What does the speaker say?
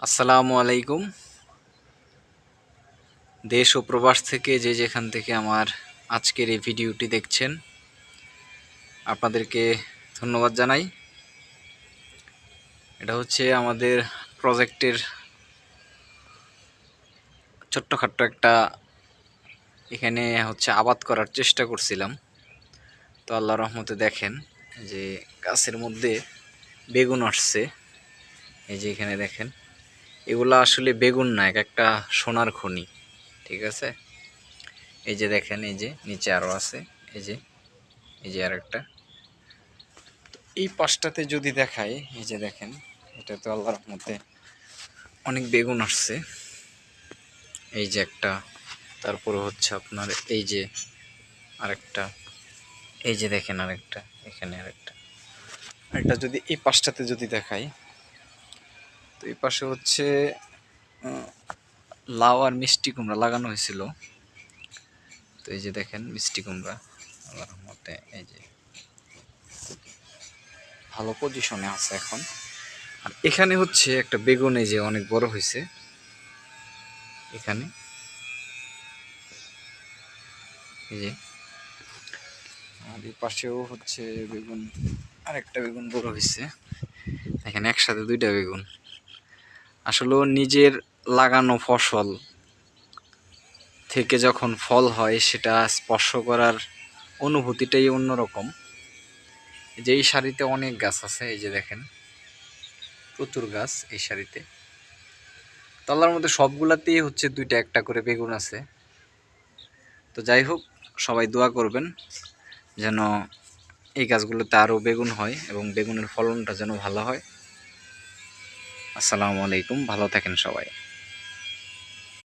আসসালামু আলাইকুম। দেশ ও প্রবাস থেকে যে যেখান থেকে আমার আজকের এই ভিডিওটি দেখছেন, আপনাদেরকে ধন্যবাদ জানাই। এটা হচ্ছে আমাদের প্রজেক্টের ছোট্টখাট্ট একটা এখানে হচ্ছে আবাদ করার চেষ্টা করছিলাম। তো আল্লাহর রহমতে দেখেন যে গাছের মধ্যে বেগুন আসছে। এই যে এখানে দেখেন, এগুলো আসলে বেগুন না, একটা সোনার খনি। ঠিক আছে, এই যে দেখেন, এই যে নিচে আরও আছে, এই যে আর একটা। এই পাশটাতে যদি দেখাই, এই যে দেখেন, এটা তো আল্লাহর রহমতে অনেক বেগুন আসছে। এই যে একটা, তারপরে হচ্ছে আপনার এই যে আরেকটা, এই যে দেখেন আরেকটা, এখানে আরেকটা। এটা যদি এই পাশটাতে যদি দেখাই, তো এই পাশে হচ্ছে লাউ আর মিষ্টি কুমড়া লাগানো হয়েছিল। তো এই যে দেখেন মিষ্টি কুমড়া আল্লাহর রহমতে এই যে ভালো পজিশনে আছে এখন। আর এখানে হচ্ছে একটা বেগুন, এই যে অনেক বড় হয়েছে এখানে, এই যে। আর এই পাশেও হচ্ছে বেগুন, আরেকটা বেগুন বড় হয়েছে। এখানে একসাথে দুইটা বেগুন। আসলে নিজের লাগানো ফসল থেকে যখন ফল হয়, সেটা স্পর্শ করার অনুভূতিটাই অন্যরকম। যে এই সারিতে অনেক গাছ আছে, এই যে দেখেন প্রচুর গাছ এই সারিতে। তলার মধ্যে সবগুলাতেই হচ্ছে দুইটা একটা করে বেগুন আছে। তো যাই হোক, সবাই দোয়া করবেন যেন এই গাছগুলোতে আরও বেগুন হয় এবং বেগুনের ফলনটা যেন ভালো হয়। আসসালামু আলাইকুম, ভালো থাকেন সবাই।